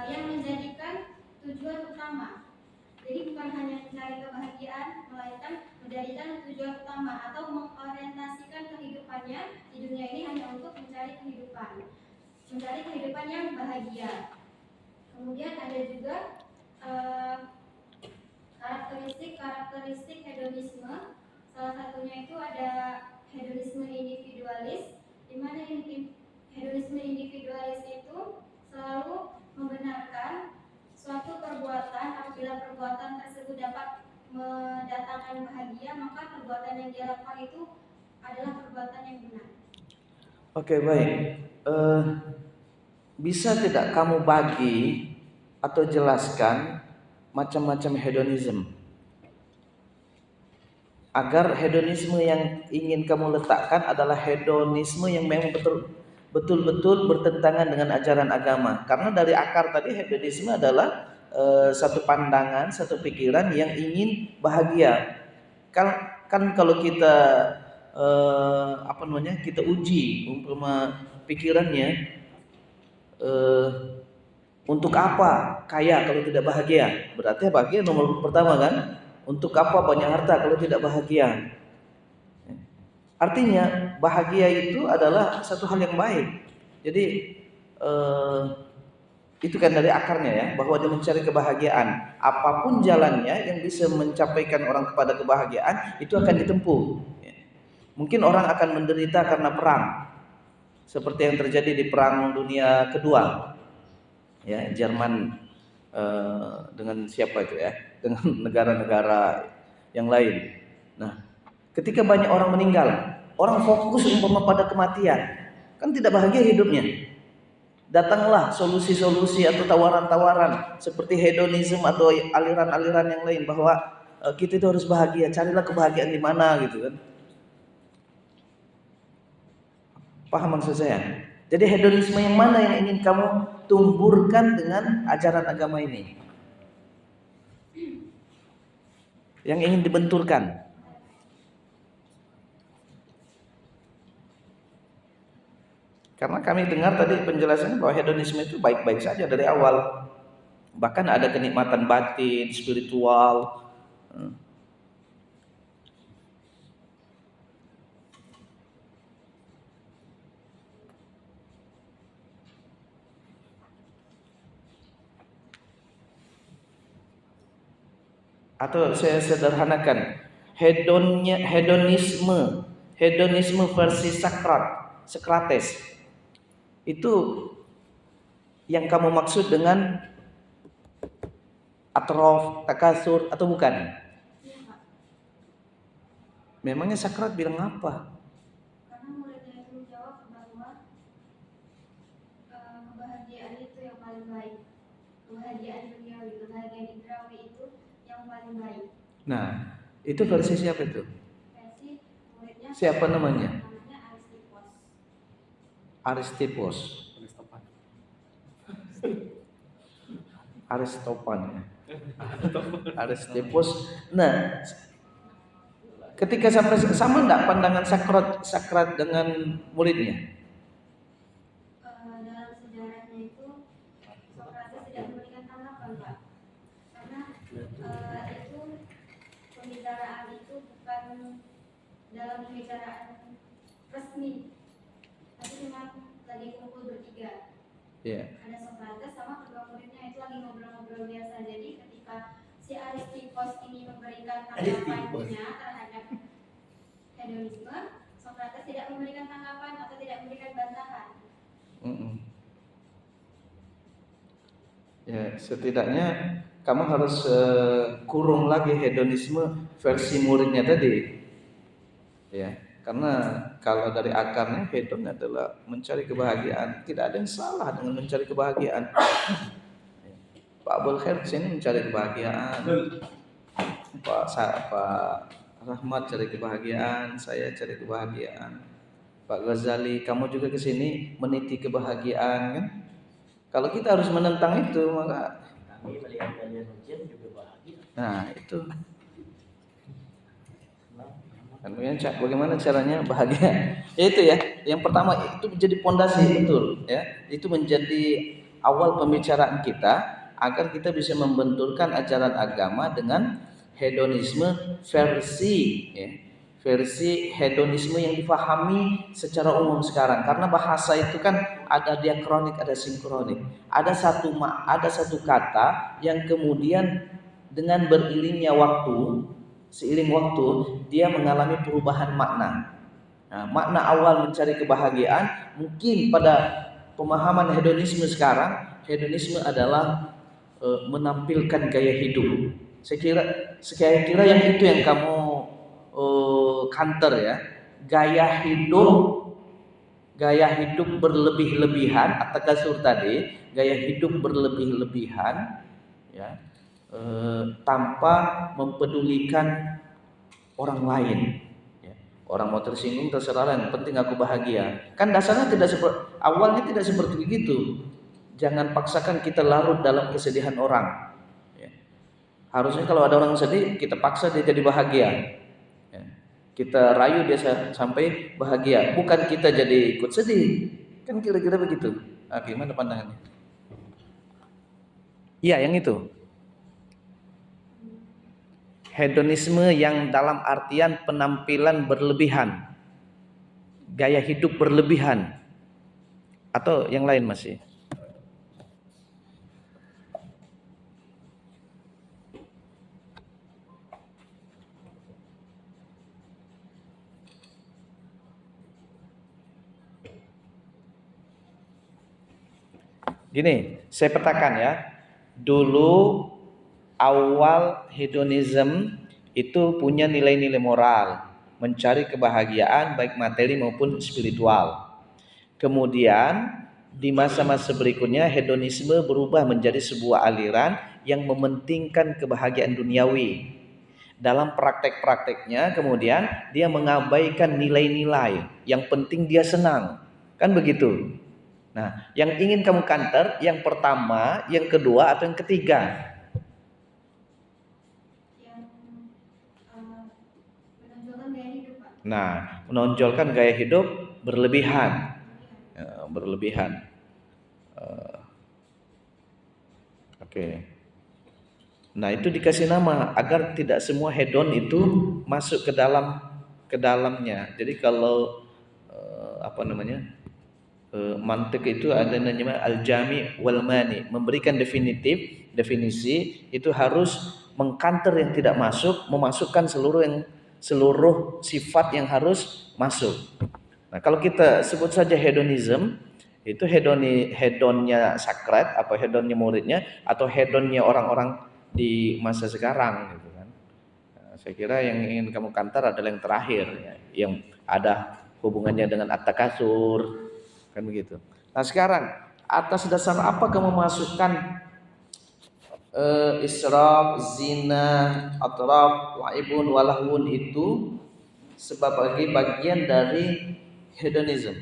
yang menjadikan tujuan utama. Jadi bukan hanya mencari kebahagiaan, melainkan menjadikan tujuan utama atau mengorientasikan kehidupannya di dunia ini hanya untuk mencari kehidupan yang bahagia. Kemudian ada juga karakteristik hedonisme. Salah satunya itu ada hedonisme individualis, di mana hedonisme individualis itu selalu membenarkan suatu perbuatan apabila perbuatan tersebut dapat mendatangkan bahagia, maka perbuatan yang dia lakukan itu adalah perbuatan yang benar. Oke, baik. Bisa tidak kamu bagi atau jelaskan macam-macam hedonisme, agar hedonisme yang ingin kamu letakkan adalah hedonisme yang memang betul-betul bertentangan dengan ajaran agama. Karena dari akar tadi hedonisme adalah satu pandangan, satu pikiran yang ingin bahagia. Kan kalau kita kita uji umpama pikirannya, untuk apa kaya kalau tidak bahagia? Berarti bahagia nomor pertama kan? Untuk apa banyak harta kalau tidak bahagia? Artinya bahagia itu adalah satu hal yang baik. Jadi itu kan dari akarnya ya, bahwa dia mencari kebahagiaan. Apapun jalannya yang bisa mencapaikan orang kepada kebahagiaan itu akan ditempuh. Mungkin orang akan menderita karena perang, seperti yang terjadi di Perang Dunia Kedua. Ya, Jerman dengan siapa itu ya? Dengan negara-negara yang lain. Nah, ketika banyak orang meninggal, orang fokus umpama pada kematian, kan tidak bahagia hidupnya. Datanglah solusi-solusi atau tawaran-tawaran seperti hedonisme atau aliran-aliran yang lain bahwa kita itu harus bahagia, carilah kebahagiaan di mana gitu kan. Paham maksud saya? Jadi hedonisme yang mana yang ingin kamu tumburkan dengan ajaran agama ini? Yang ingin dibenturkan? Karena kami dengar tadi penjelasannya bahwa hedonisme itu baik-baik saja dari awal. Bahkan ada kenikmatan batin, spiritual. Atau saya sederhanakan, hedonisme versi Sokrates itu yang kamu maksud dengan atrof, takasur atau bukan? Memangnya Sokrates bilang apa? Karena muridnya itu menjawab bahwa kebahagiaan itu yang paling baik, kebahagiaan duniawi, kebahagiaan indrawi itu yang paling baik. Nah, itu versi siapa itu? Versi muridnya. Siapa namanya? Namanya Aristippus. Aristippus. Nah, ketika sampai sama enggak pandangan Sokrates dengan muridnya? Dalam sejarahnya itu Sokrates tidak memberikan tanggapan, Pak. Karena itu pembicaraan itu bukan dalam pembicaraan resmi, tapi memang lagi kumpul bertiga. Yeah. Ada Sokrates sama kedua muridnya, itu lagi ngobrol-ngobrol biasa. Jadi ketika si Aristippus ini memberikan tanggapannya terhadap hedonisme, Sokrates tidak memberikan tanggapan atau tidak memberikan bantahan. Ya, setidaknya kamu harus kurung lagi hedonisme versi muridnya tadi. Ya, karena kalau dari akarnya hedon adalah mencari kebahagiaan. Tidak ada yang salah dengan mencari kebahagiaan. Pak Abul Khair sini mencari kebahagiaan. Pak Rahmat cari kebahagiaan, saya cari kebahagiaan. Pak Ghazali, kamu juga ke sini meniti kebahagiaan kan? Kalau kita harus menentang itu, maka kami melihat kalian ujian juga bahagia. Nah, itu. Bagaimana caranya bahagia? Ya itu ya. Yang pertama itu menjadi pondasi betul ya. Itu menjadi awal pembicaraan kita, agar kita bisa membenturkan ajaran agama dengan hedonisme versi versi hedonisme yang dipahami secara umum sekarang. Karena bahasa itu kan ada diakronik, ada sinkronik. Ada satu kata yang kemudian dengan berilingnya waktu, seiring waktu dia mengalami perubahan makna. Nah, makna awal mencari kebahagiaan mungkin pada pemahaman hedonisme sekarang, hedonisme adalah menampilkan gaya hidup. Saya kira yang itu yang kamu counter ya, gaya hidup berlebih-lebihan atau kasur tadi, gaya hidup berlebih-lebihan ya, tanpa mempedulikan orang lain. Orang mau tersinggung terserah, yang penting aku bahagia. Kan dasarnya awalnya tidak seperti begitu. Jangan paksakan kita larut dalam kesedihan orang. Harusnya kalau ada orang sedih, kita paksa dia jadi bahagia. Kita rayu dia sampai bahagia, bukan kita jadi ikut sedih. Kan kira-kira begitu. Gimana pandangannya? Iya, yang itu. Hedonisme yang dalam artian penampilan berlebihan, gaya hidup berlebihan, atau yang lain masih? Gini, saya petakan ya. Dulu awal hedonism itu punya nilai-nilai moral, mencari kebahagiaan baik materi maupun spiritual. Kemudian di masa-masa berikutnya hedonisme berubah menjadi sebuah aliran yang mementingkan kebahagiaan duniawi. Dalam praktek-prakteknya kemudian dia mengabaikan nilai-nilai, yang penting dia senang. Kan begitu. Nah, yang ingin kamu counter yang pertama, yang kedua atau yang ketiga? Menonjolkan gaya hidup, Pak. Nah, menonjolkan gaya hidup berlebihan. Berlebihan. Oke. Nah, itu dikasih nama agar tidak semua hedon itu masuk ke dalamnya. Jadi kalau mantik itu ada namanya al-jami wal mani, memberikan definisi itu harus mengkanter yang tidak masuk, memasukkan seluruh sifat yang harus masuk. Nah, kalau kita sebut saja hedonism, itu hedonnya sakrat, apa hedonnya muridnya, atau hedonnya orang-orang di masa sekarang gitu kan. Nah, saya kira yang ingin kamu kantar adalah yang terakhir ya, yang ada hubungannya dengan at-takasur, kan begitu. Nah, sekarang atas dasar apa kamu masukkan israf, zina, atraf, laibun, walahun itu sebagai bagian dari hedonism?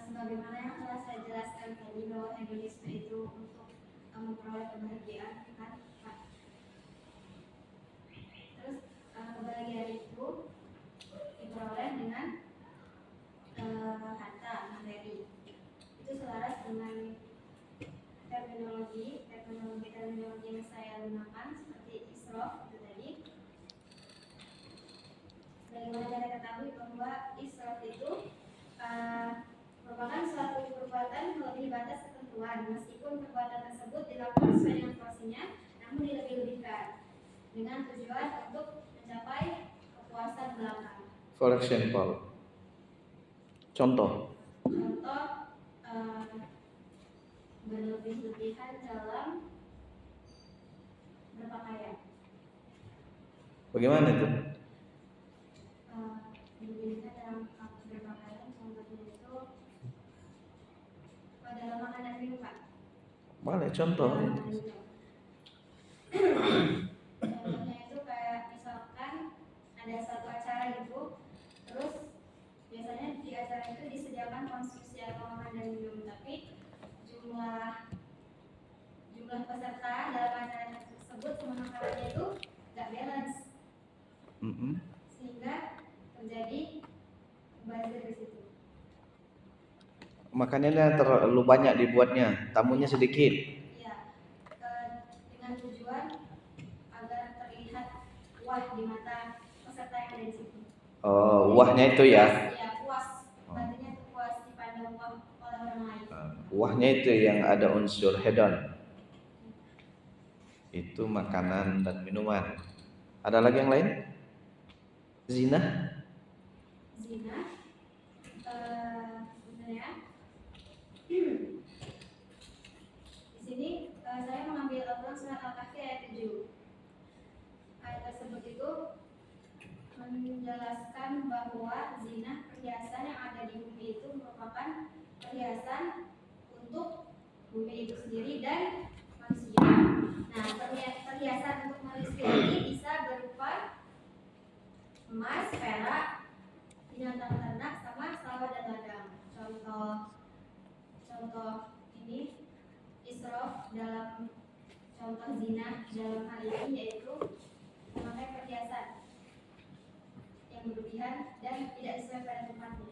Sebagaimana yang telah saya jelaskan tadi bahwa hedonisme itu untuk memperoleh kebahagiaan, kan, Pak? Terus kebahagiaan itu diperoleh dengan harta materi. Itu selaras dengan terminologi yang saya gunakan seperti israf itu tadi. Bagaimana kita ketahui bahwa israf itu merupakan suatu perbuatan melebihi batas ketentuan, meskipun perbuatan tersebut dilakukan sesuai dengan porsinya, namun dilebih-lebihkan dengan tujuan untuk mencapai kepuasan belaka. For example, contoh berlebih-lebihan dalam berpakaian. bagaimana itu? Berlebih-lebihan dalam berpakaian, contohnya itu dalam makan dan minum, Pak. Boleh contoh. Contohnya itu kayak misalkan ada satu acara gitu, terus biasanya di acara itu disediakan konsumsi atau makan dan minum, tapi jumlah peserta dalam acara tersebut sama makanannya itu nggak balance. sehingga terjadi buzzer di situ. Makanannya terlalu banyak dibuatnya, tamunya sedikit. Ya, dengan tujuan agar terlihat wah di mata peserta yang ada di situ. Oh, wahnya itu ya. Ya, puas. Artinya itu puas dipandang wah oleh orang lain. Wahnya itu yang ada unsur hedon. Itu makanan dan minuman. Ada lagi yang lain? Zina? Zina, sebenarnya di sini saya mengambil Al-Quran surat Al-Kahfi ayat 7. Ayat tersebut itu menjelaskan bahwa zina, perhiasan yang ada di bumi itu merupakan perhiasan untuk bumi itu sendiri dan manusia. Nah, perhiasan untuk manusia ini bisa berupa emas, perak, binatang ternak, sama sawah dan ladang. Contoh ini israf dalam contoh zina dalam hal ini yaitu memakai perhiasan yang berlebihan dan tidak sesuai pada tempatnya.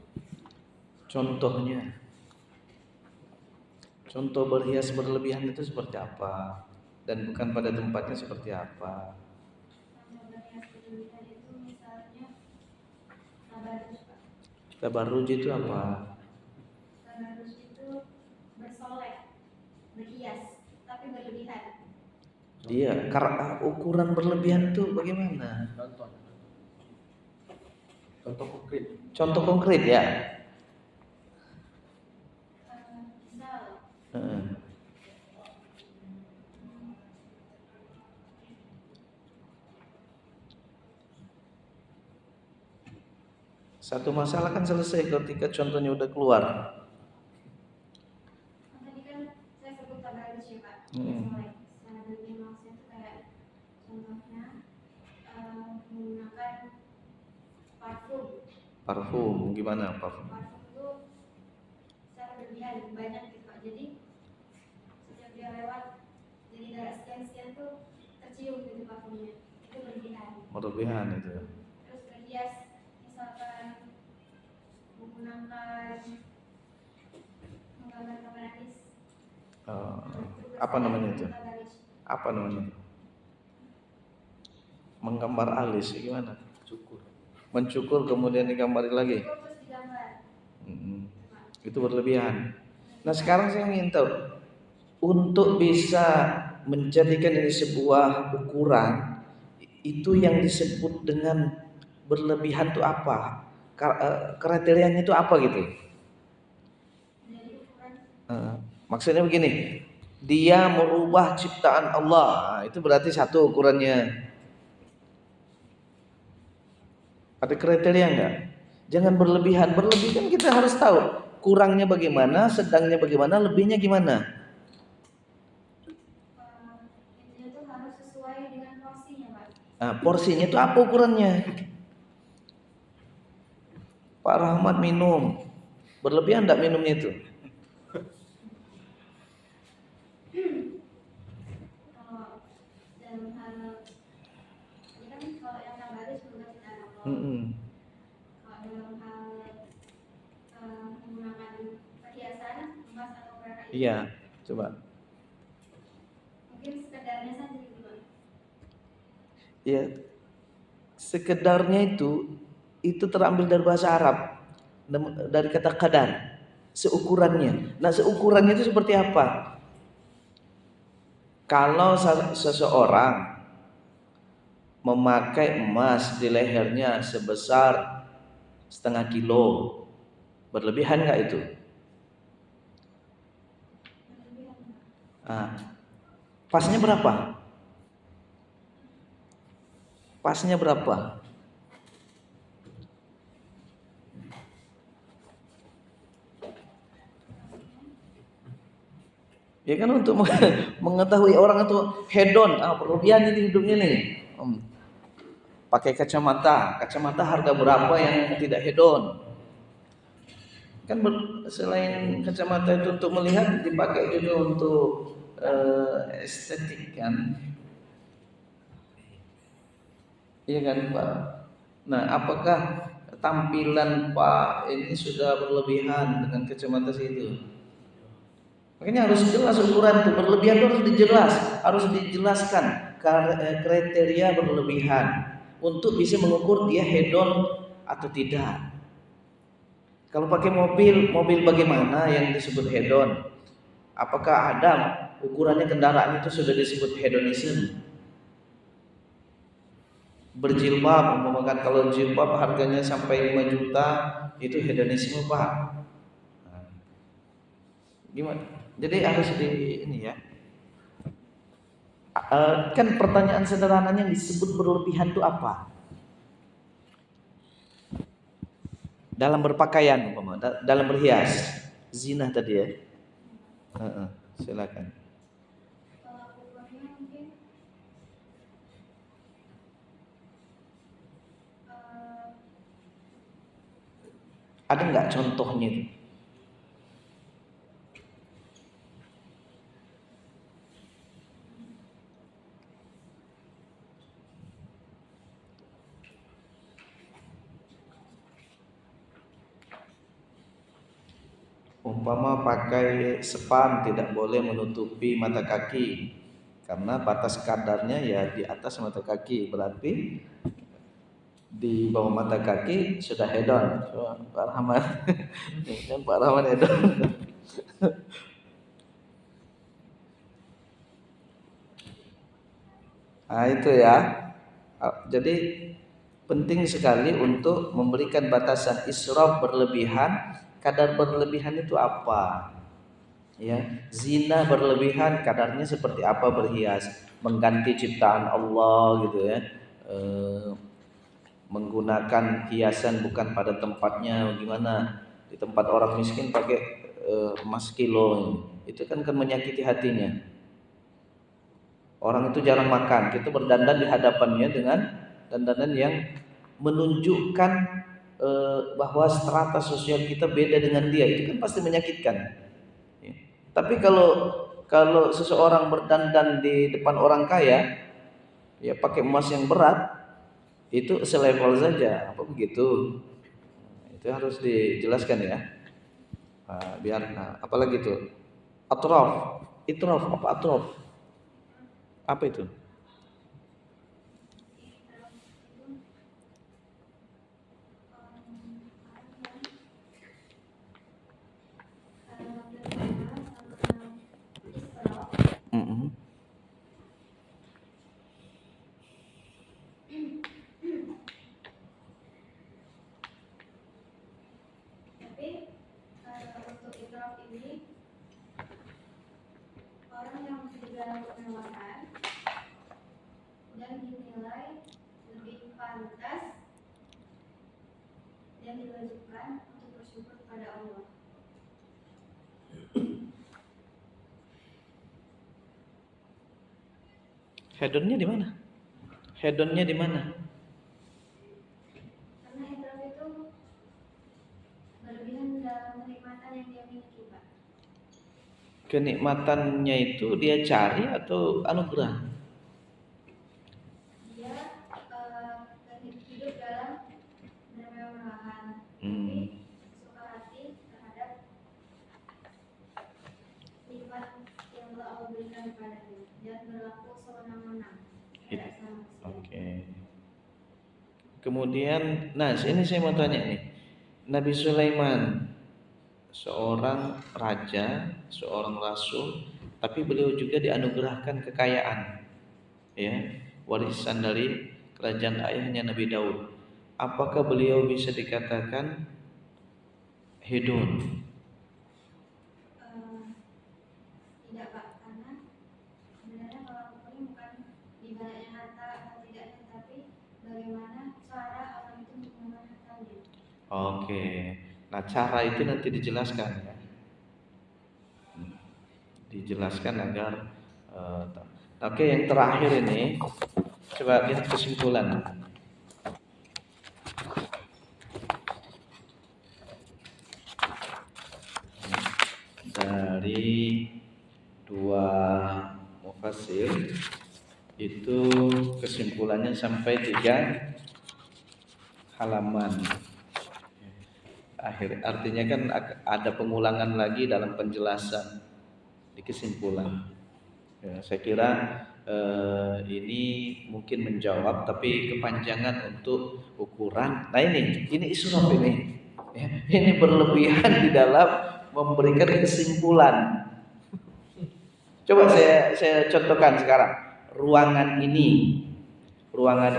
Contoh berhias berlebihan itu seperti apa? Dan bukan pada tempatnya seperti apa? Contoh berhias berlebihan itu misalnya tabarruj, Pak. Tabarruj itu apa? Tabarruj itu bersolek, berhias, tapi berlebihan. Dia ukuran berlebihan itu bagaimana? Contoh konkret ya. Misal Satu masalah kan selesai ketika contohnya udah keluar. tadi kan saya sebut tabarruj ya Pak. Solek. Secara berlebihan maksudnya itu kayak contohnya menggunakan parfum. Parfum gimana parfum? Parfum itu secara berlebihan banyak gitu Pak. Jadi setiap dia lewat jadi darah sekian tuh tercium gitu parfumnya. Itu berlebihan. Berlebihan itu. Terus berhias misalkan menggunakan menggambar alis. Apa namanya itu? Apa namanya? Menggambar alis gimana? Mencukur kemudian digambari lagi. Terus digambar. Itu berlebihan. Nah sekarang saya ingin tahu, untuk bisa menjadikan ini sebuah ukuran, itu yang disebut dengan berlebihan itu apa? Kriterianya itu apa gitu? Maksudnya begini, dia merubah ciptaan Allah, itu berarti satu ukurannya. Ada kriteria enggak? Jangan berlebihan. Berlebihan kita harus tahu kurangnya bagaimana, sedangnya bagaimana, lebihnya gimana. Intinya tuh harus sesuai dengan porsinya Pak. Nah, porsinya itu apa ukurannya? Pak Rahmat minum, berlebihan enggak minumnya itu? Kalau dalam hal ini kan kalau yang tabarruj bukan kita kalau dalam hal menggunakan perhiasan emas atau perak itu Iya, coba. mungkin sekedarnya saja gitu Pak. Ya, sekedarnya itu terambil dari bahasa Arab, dari kata qadar, seukurannya. Nah, seukurannya itu seperti apa? Kalau seseorang memakai emas di lehernya sebesar 0,5 kilo, berlebihan nggak itu? Pasnya berapa? Pasnya berapa? Ya kan untuk mengetahui orang itu hedon, berlebihan ini hidupnya nih. Pakai kacamata harga berapa yang tidak hedon? Kan selain kacamata itu untuk melihat, dipakai juga untuk estetik kan? Iya kan Pak? Nah, apakah tampilan Pak ini sudah berlebihan dengan kacamata situ? Makanya harus jelas ukuran itu, berlebihan itu harus dijelaskan kriteria berlebihan untuk bisa mengukur dia hedon atau tidak. Kalau pakai mobil bagaimana yang disebut hedon? Apakah ada ukurannya kendaraan itu sudah disebut hedonisme? Berjilbab, umpamakan kalau jilbab harganya sampai 5 juta itu hedonisme Pak. Nah, gimana? Jadi harus di ini ya. Kan pertanyaan sederhananya yang disebut berlebihan itu apa? Dalam berpakaian, dalam berhias, zina tadi ya. Silakan. Kalau ukurnya mungkin Ada nggak contohnya itu? Umpama pakai span tidak boleh menutupi mata kaki karena batas kadarnya ya di atas mata kaki, berarti di bawah mata kaki sudah hedon. Pak Rahman, kan Pak Rahman hedon. Nah itu ya. Jadi penting sekali untuk memberikan batasan israf berlebihan. Kadar berlebihan itu apa? Ya, zina berlebihan kadarnya seperti apa berhias, mengganti ciptaan Allah gitu ya. Menggunakan hiasan bukan pada tempatnya, gimana? Di tempat orang miskin pakai emas kilo, itu kan menyakiti hatinya. Orang itu jarang makan, kita berdandan di hadapannya dengan dandanan yang menunjukkan bahwa strata sosial kita beda dengan dia, itu kan pasti menyakitkan. Ya. Tapi kalau seseorang berdandan di depan orang kaya, ya pakai emas yang berat, itu selevel saja, apa begitu? Itu harus dijelaskan ya. Apalagi itu itrof, apa atrof? Apa itu? Mm-mm. tapi untuk ikraf ini orang yang sudah menawarkan dan dinilai lebih pantas dan diwajibkan untuk bersyukur kepada Allah. Hedonnya di mana? Hedonnya di mana? Karena ikraf itu berlebihan dalam kenikmatan yang dia miliki, Pak. Kenikmatannya itu dia cari atau anugerah? Dia hidup dalam bermewah-mewahan, Hmm. tapi suka hati terhadap nikmat yang telah Allah berikan kepadanya dan berlaku sewenang-wenang. Tidak sama sekali. Oke. Kemudian, nah ini saya mau tanya nih, Nabi Sulaiman seorang raja, seorang rasul, tapi beliau juga dianugerahkan kekayaan, ya, warisan dari kerajaan ayahnya Nabi Daud. Apakah beliau bisa dikatakan hedon? Tidak, Pak, karena sebenarnya kalau ukurnya bukan di banyaknya harta atau tidaknya, tapi bagaimana cara orang itu menggunakan hartanya. Oke. Nah, cara itu nanti dijelaskan ya. Dijelaskan agar oke, yang terakhir ini coba lihat kesimpulan. Dari dua mufassir itu kesimpulannya sampai 3 halaman. Artinya kan ada pengulangan lagi dalam penjelasan di kesimpulan. Ya, saya kira ini mungkin menjawab, tapi kepanjangan untuk ukuran. Nah ini israf ini. Ya, ini berlebihan di dalam memberikan kesimpulan. Coba saya contohkan sekarang. Ruangan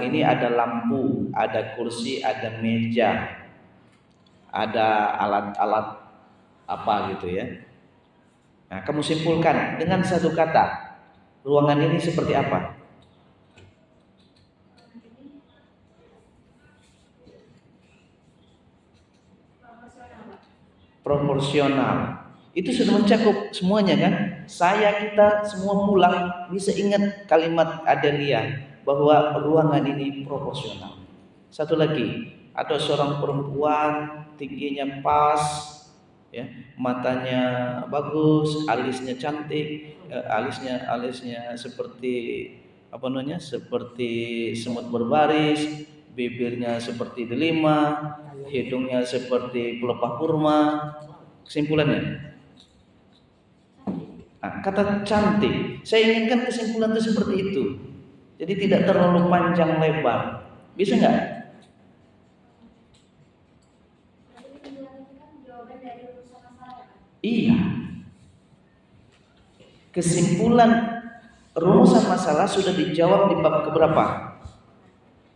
ini ada lampu, ada kursi, ada meja, ada alat-alat apa gitu ya. Nah, kamu simpulkan dengan satu kata, ruangan ini seperti apa? Proporsional. Itu sudah mencakup semuanya kan? Kita semua pulang bisa ingat kalimat Adelia bahwa ruangan ini proporsional. Satu lagi, ada seorang perempuan tingginya pas, ya, matanya bagus, alisnya cantik, alisnya seperti apa namanya? Seperti semut berbaris, bibirnya seperti delima, hidungnya seperti pelepah kurma. Kesimpulannya, kata cantik, saya inginkan kesimpulan itu seperti itu. Jadi tidak terlalu panjang lebar. Bisa nggak? Iya. Kesimpulan rumusan masalah sudah dijawab di bab keberapa?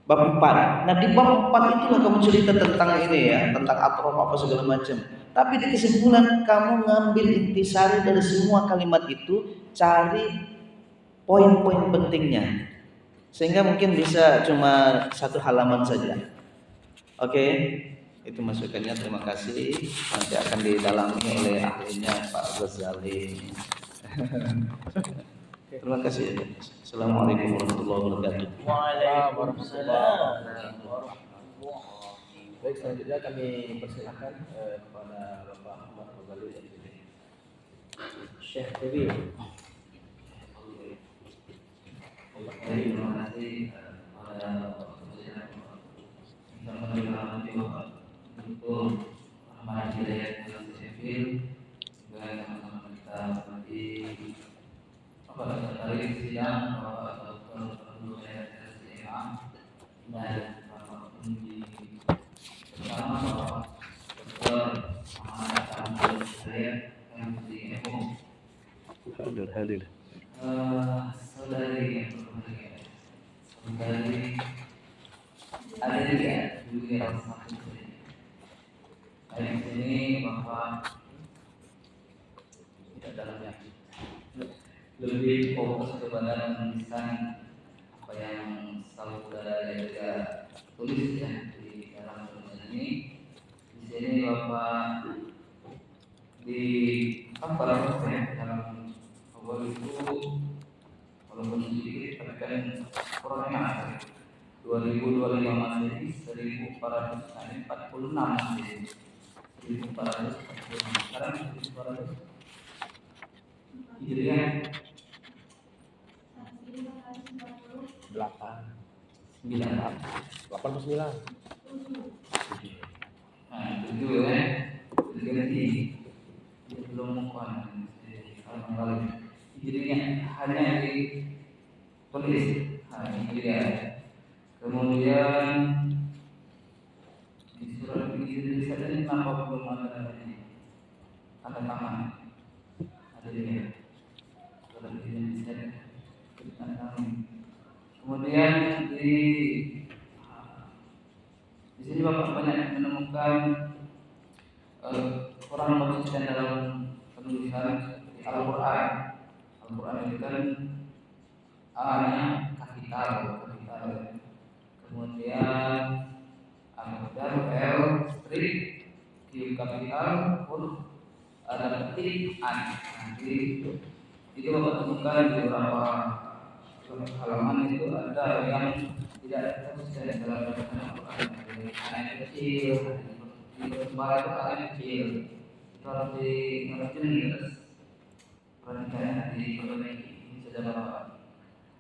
Bab 4. Nah di bab 4 itulah kamu cerita tentang ini ya, tentang atrof apa segala macam. Tapi di kesimpulan kamu ngambil intisari dari semua kalimat itu, cari poin-poin pentingnya. Sehingga mungkin bisa cuma satu halaman saja. Oke, itu masukannya, terima kasih. Nanti akan didalami oleh ahlinya Pak Ghazali. Terima kasih. Assalamualaikum warahmatullahi wabarakatuh. Waalaikumsalam. Baik, selanjutnya kami persilakan kepada Bapak Ahmad Ghazali dari Syekh Dewi. Terima kasih pada untuk Ahmad Hidayat yang sivil dan sama-sama kita nanti dari sidang Bapak Dr. Abdul Hayat SDMA dan Bapak Undi bersama Bapak Dr. Muhammad Abdul Hayat MCMO. Hadir. Saudari Adelia Julia Rasmati. Di sini Bapak tidak dalam yakin, lebih fokus kepada menuliskan apa yang saudara Adelia tulis ya di dalam tulisan ini. Di sini Bapak di apa ya dalam awal itu walaupun sedikit tapi kan kurangnya ada 2025 Masehi 1446 Masehi 1446 sekarang 1400 Hijriah 89. Nah itu ya ganti belum mukaan kalau Hijriahnya hanya ditulis Hijriah. Kemudian di surat ini kenapa belum ada ini tanda tangan ada ini surat ini kemudian di sini Bapak banyak menemukan kurang konsisten dalam penulisan Al-Quran. Al-Quran itu kan A-nya kapital. Kemudian Al-Quran L strip Q kapital huruf ada petik an. Nanti itu Bapak temukan di beberapa halaman itu ada yang tidak konsisten dalam penulisan Al-Quran. Anak kecil, di sebarang itu anak kecil. Itu harus diperhatikan. Perhatikan di perbaiki ini sudah Bapak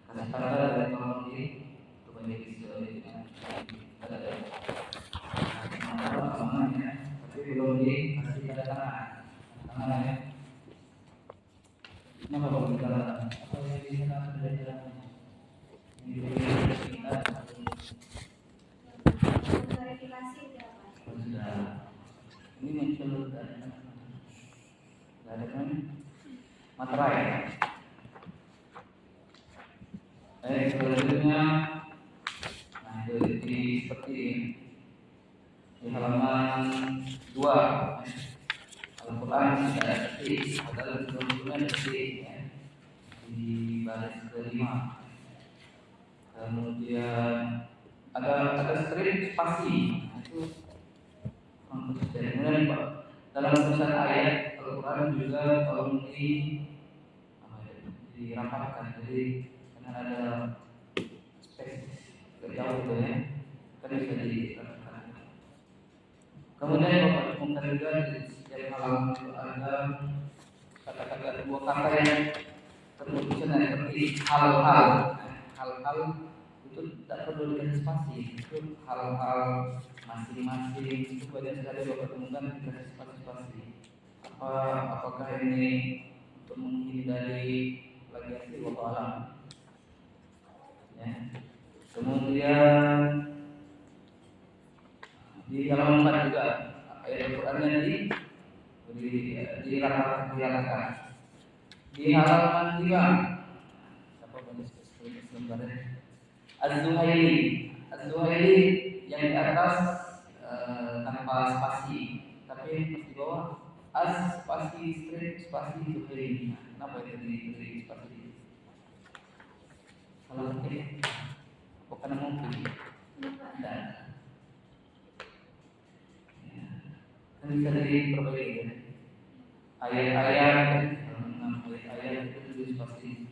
kasih tanda dan tolong di perbaiki Mana ya? Kenapa baru bicara? Apa yang dikatakan dari dalamnya? Yang kita Klarifikasi berapa? sudah. Ini muncul dari mana? Dari mana? Materai. Selanjutnya, nah itu seperti ini. Di halaman 2 Al-Quran ada detik, padahal sebelumnya detik ya. Di baris kelima. Kemudian ada strip spasi. Nah, itu kemudian dalam tulisan ayat Al-Quran juga tolong dirapatkan, jadi karena ada space jauh gitu ya, kan bisa dirapatkan. Kemudian Bapak temukan juga di setiap halaman itu ada kata-kata dua kata yang tertuliskan seperti hal-hal. Hal-hal itu tidak perlu dikasih spasi, itu hal-hal masing-masing itu banyak sekali Bapak temukan dikasih spasi-spasi. Apakah ini untuk menghindari plagiasi wallahu alam. Ya. Kemudian di halaman 4 juga ayat Al-Qur'annya dirapatkan. Di halaman 5 siapa banyak lembarnya? Az-Zuhaili yang di atas tanpa spasi, tapi pas di bawah spasi strip spasi Zuhaili. Kenapa itu di spasi? Salah ketik. Bukan mungkin. Dan kan bisa diperbaiki ya. Ayat-ayat itu tulis spasi.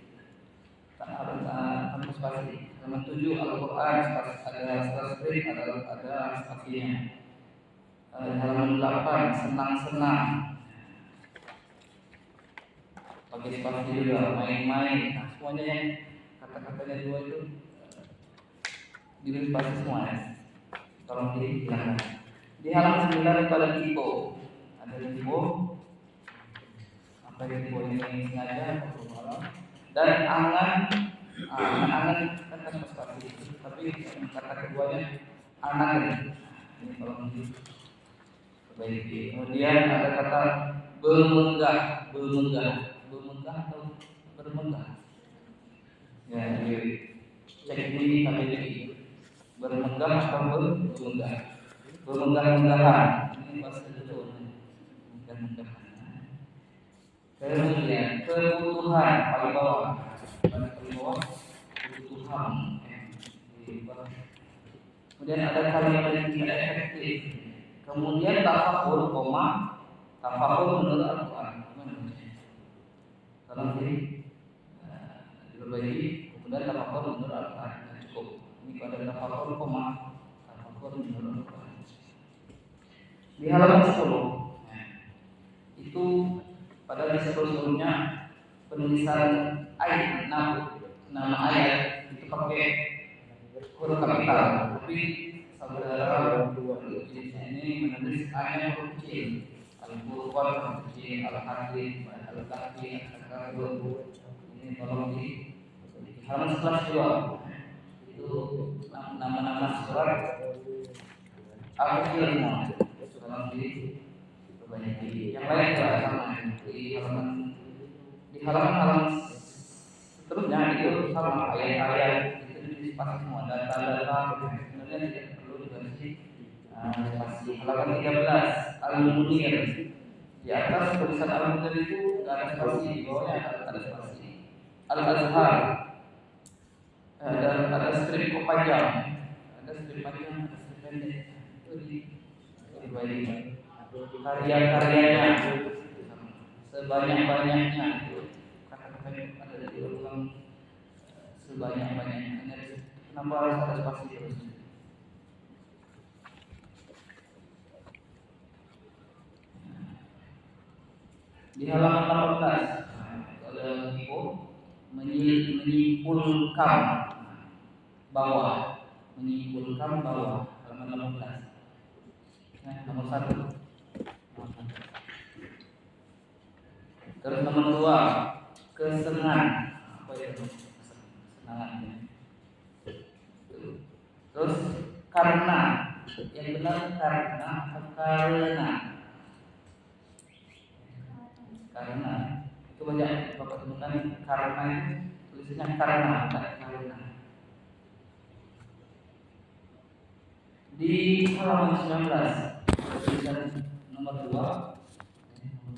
Tak harus tanpa spasi. Halaman 7 Al-Quran ada strip, ada spasinya. Halaman 8 senang-senang. Pakai spasi juga, main-main. Nah, semuanya yang kata-katanya dua itu diberi spasi semua ya. Tolong dihilangkan. Di halaman 9 itu ada tipo. Ada tipo. Apa tipo ini sengaja dan angan kan tanpa spasi. Tapi kata keduanya angan. Ini tolong diperbaiki. Kemudian ada kata bermenggah atau bermenggah. Ya, jadi cek di KBBI. Bermenggah atau bermenggah. Bermenggah-menggahan. Ini bahasa Jawa. Menggah-menggahan. Kemudian kebutuhan paling bawah. Kebutuhan. Kemudian ada kalimat yang tidak efektif. Kemudian tafakur menurut Al-Quran. Kalau diperbaiki, kemudian tafakur menurut Al-Quran cukup. Ini pada tafakur menurut Al-Quran. Di halaman 10 itu pada di sebelumnya penulisan ayat nama ayat itu pakai huruf kapital, tapi saudara ini menulis ayat huruf kecil, Al-Qur'an huruf kecil, Al-Hadid, Al-Kahfi, Al-Kahfi. Ini tolong di halaman 11 juga itu nama-nama surat Al-Kecil semua. Tolong diperbaiki. Yang lain juga sama di halaman seterusnya itu sama ayat-ayat itu di spasi semua, data-data sebenarnya tidak perlu dikasih spasi. Halaman 13 Al-Munir, di atas tulisan Al-Munir itu ada spasi, di bawahnya ada spasi. Al-Azhar ada strip panjang, ada strip pendek itu diperbaiki. Karya-karyanya sebanyak-banyaknya kata-katanya ada diulang sebanyak-banyaknya. Kenapa harus ada spasi terus? Di halaman 18 ada info menyimpulkan bawah halaman 18. Nomor 1. Apa itu kesenangannya? Terus karena, yang benar karena atau karena? Karena itu banyak bapak temukan karena itu tulisannya karena, bukan karena. Di halaman 19 tulisan nomor 2